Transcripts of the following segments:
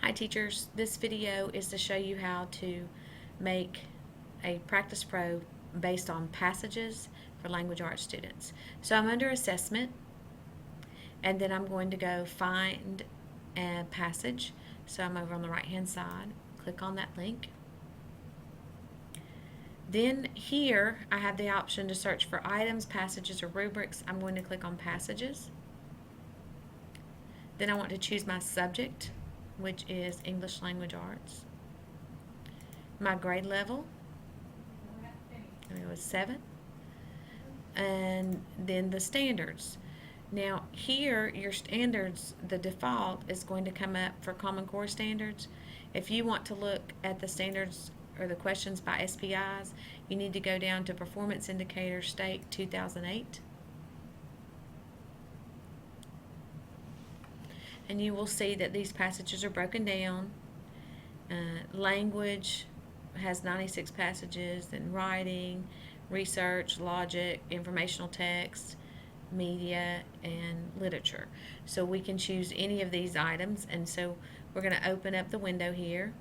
Hi teachers, this video is to show you how to make a practice probe based on passages for language arts students. So I'm under assessment, and then I'm going to go find a passage. So I'm over on the right hand side, click on that link. Then here I have the option to search for items, passages, or rubrics. I'm going to click on passages. Then I want to choose my subject, which is English Language Arts. My grade level, I'm going to go with 7. And then the standards. Now here, your standards, the default is going to come up for Common Core standards. If you want to look at the standards or the questions by SPIs, you need to go down to Performance Indicator State 2008. And you will see that these passages are broken down. Language has 96 passages, and writing, research, logic, informational text, media, and literature. So we can choose any of these items, and so we're going to open up the window here.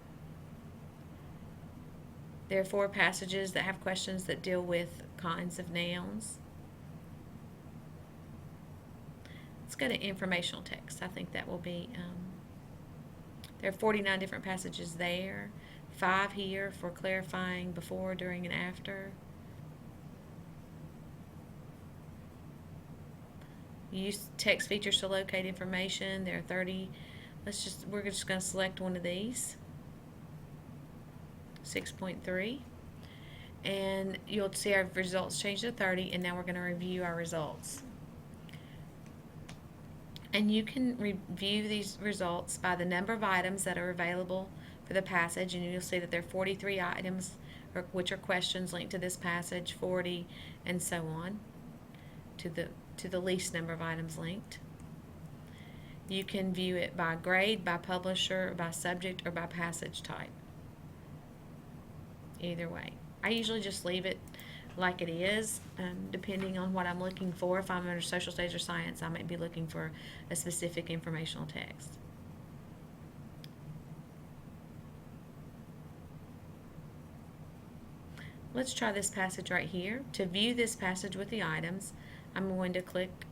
There are 4 passages that have questions that deal with kinds of nouns. Let's go to informational text. I think that will be, there are 49 different passages there, 5 here for clarifying before, during, and after. Use text features to locate information. There are 30. We're just going to select one of these. 6.3. And you'll see our results change to 30, and now we're going to review our results. And you can review these results by the number of items that are available for the passage, and you'll see that there are 43 items, which are questions linked to this passage, 40, and so on, to the least number of items linked. You can view it by grade, by publisher, by subject, or by passage type. Either way. I usually just leave it like it is, depending on what I'm looking for. If I'm under social studies or science, I might be looking for a specific informational text. Let's try this passage right here. To view this passage with the items, I'm going to click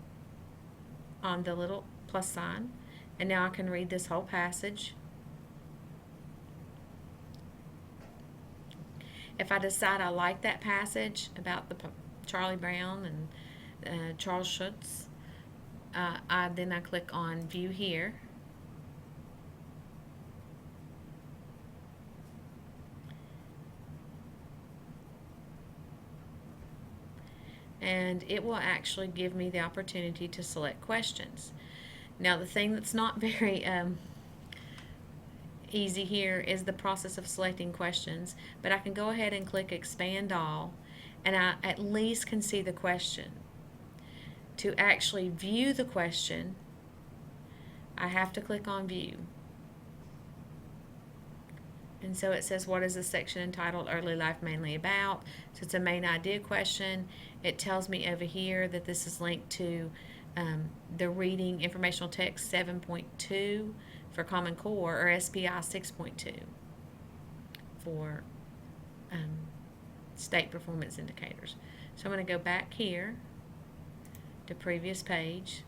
on the little plus sign, and now I can read this whole passage. If I decide I like that passage about the Charlie Brown and Charles Schutz, then I click on View Here. And it will actually give me the opportunity to select questions. Now, the thing that's not very easy here is the process of selecting questions, but I can go ahead and click Expand All, and I at least can see the question. To actually view the question, I have to click on View. And so it says, what is the section entitled Early Life Mainly About? So it's a main idea question. It tells me over here that this is linked to the Reading Informational Text 7.2 for Common Core, or SPI 6.2 for state performance indicators. So I'm going to go back here to previous page.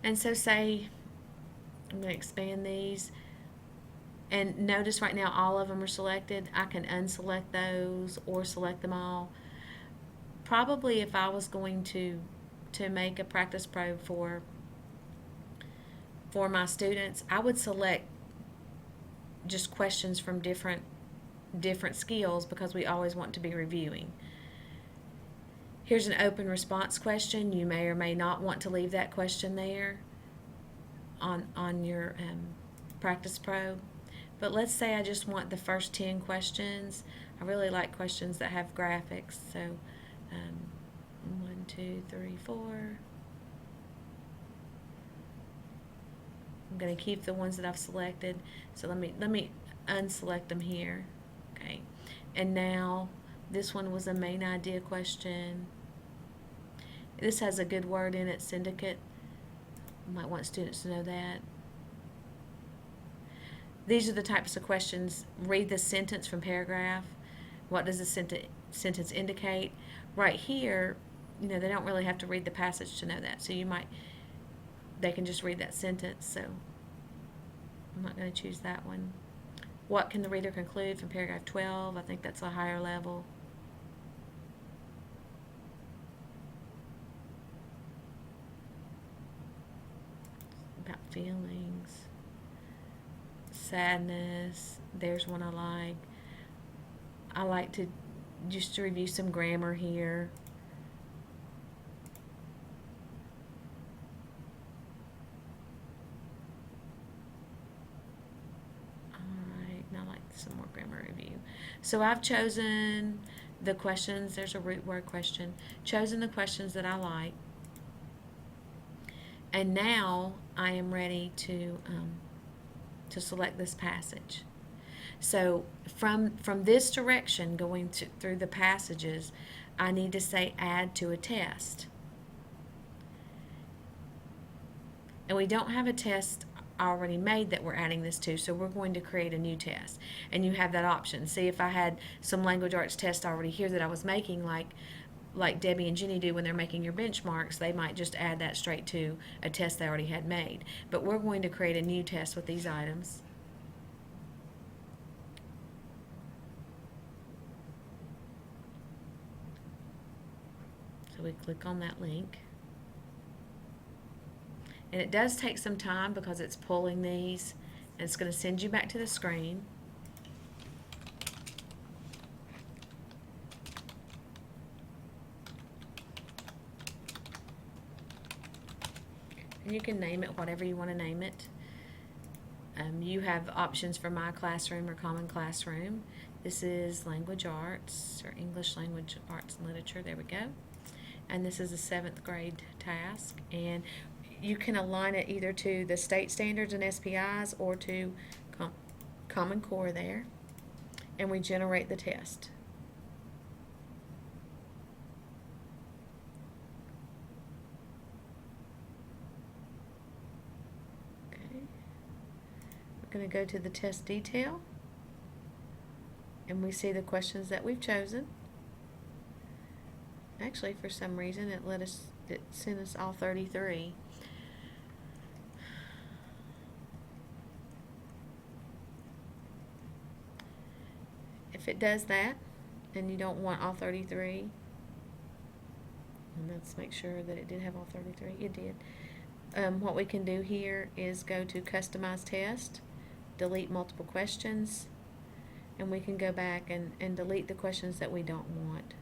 And so say, I'm going to expand these. And notice right now all of them are selected. I can unselect those or select them all. Probably if I was going to make a practice probe for my students, I would select just questions from different skills, because we always want to be reviewing. Here's an open response question. You may or may not want to leave that question there on your practice probe. But let's say I just want the first 10 questions. I really like questions that have graphics. So 1, 2, 3, 4. I'm going to keep the ones that I've selected. So let me unselect them here. Okay. And now this one was a main idea question. This has a good word in it, syndicate. You might want students to know that. These are the types of questions. Read the sentence from paragraph. What does the sentence indicate? Right here, they don't really have to read the passage to know that. So they can just read that sentence. So I'm not going to choose that one. What can the reader conclude from paragraph 12? I think that's a higher level. About feelings. Sadness. There's one I like. I like to just review some grammar here. Alright, now I like some more grammar review. So I've chosen the questions. There's a root word question. Chosen the questions that I like. And now I am ready to select this passage. So from this direction going through the passages, I need to say add to a test. And we don't have a test already made that we're adding this to, so we're going to create a new test. And you have that option. See, if I had some language arts test already here that I was making, like Debbie and Jenny do when they're making your benchmarks, they might just add that straight to a test they already had made. But we're going to create a new test with these items. So we click on that link. And it does take some time because it's pulling these, and it's going to send you back to the screen. And you can name it whatever you want to name it. You have options for My Classroom or Common Classroom. This is Language Arts or English Language Arts and Literature. There we go. And this is a 7th grade task. And you can align it either to the state standards and SPIs or to Common Core there. And we generate the test. We're going to go to the test detail, and we see the questions that we've chosen. Actually, for some reason, it sent us all 33. If it does that, and you don't want all 33, and let's make sure that it did have all 33. It did. What we can do here is go to Customize Test, delete multiple questions, and we can go back and delete the questions that we don't want.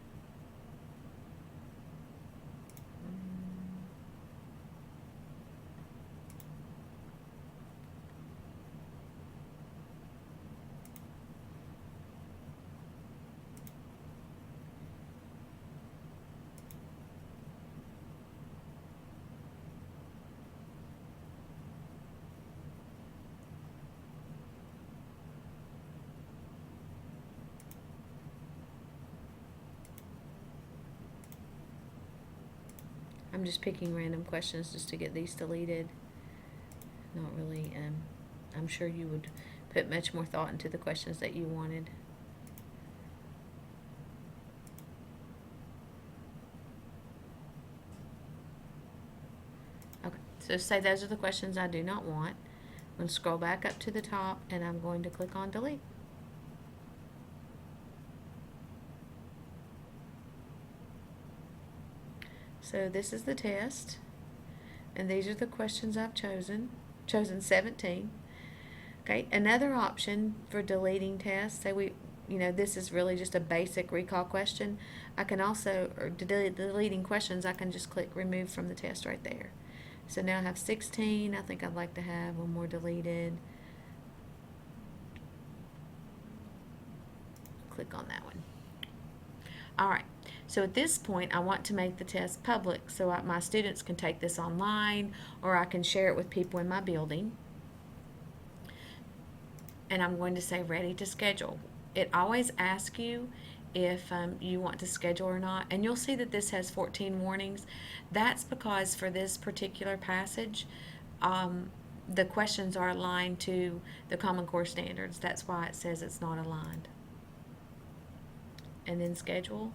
I'm just picking random questions just to get these deleted. Not really, I'm sure you would put much more thought into the questions that you wanted. Okay, so say those are the questions I do not want. I'm going to scroll back up to the top and I'm going to click on delete. So this is the test, and these are the questions I've chosen 17. Okay, another option for deleting tests, say this is really just a basic recall question. I can also, or deleting questions, I can just click remove from the test right there. So now I have 16. I think I'd like to have one more deleted. Click on that one. All right. So at this point, I want to make the test public so my students can take this online, or I can share it with people in my building. And I'm going to say ready to schedule. It always asks you if you want to schedule or not, and you'll see that this has 14 warnings. That's because for this particular passage, the questions are aligned to the Common Core standards. That's why it says it's not aligned. And then schedule.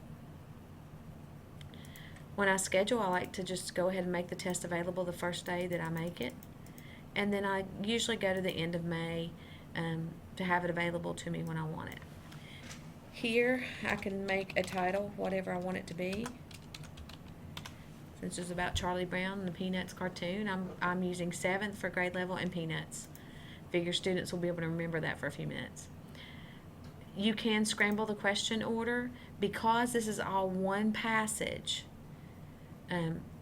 When I schedule, I like to just go ahead and make the test available the first day that I make it. And then I usually go to the end of May to have it available to me when I want it. Here, I can make a title, whatever I want it to be. Since it's about Charlie Brown and the Peanuts cartoon, I'm using 7th for grade level and Peanuts. Figure students will be able to remember that for a few minutes. You can scramble the question order. Because this is all one passage,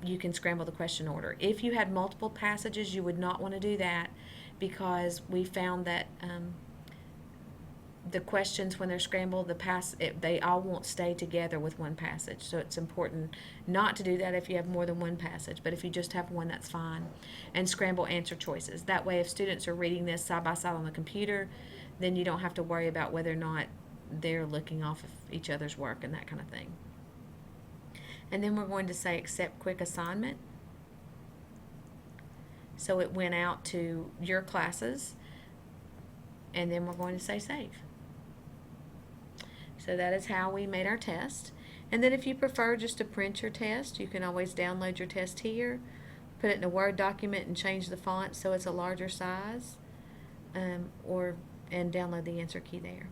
you can scramble the question order. If you had multiple passages, you would not want to do that, because we found that the questions, when they're scrambled, they all won't stay together with one passage. So it's important not to do that if you have more than one passage, but if you just have one, that's fine. And scramble answer choices. That way, if students are reading this side by side on the computer, then you don't have to worry about whether or not they're looking off of each other's work and that kind of thing. And then we're going to say accept quick assignment. So it went out to your classes, and then we're going to say save. So that is how we made our test. And then if you prefer just to print your test, you can always download your test here, put it in a Word document and change the font so it's a larger size, and download the answer key there.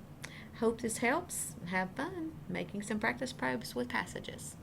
Hope this helps. Have fun making some practice probes with passages.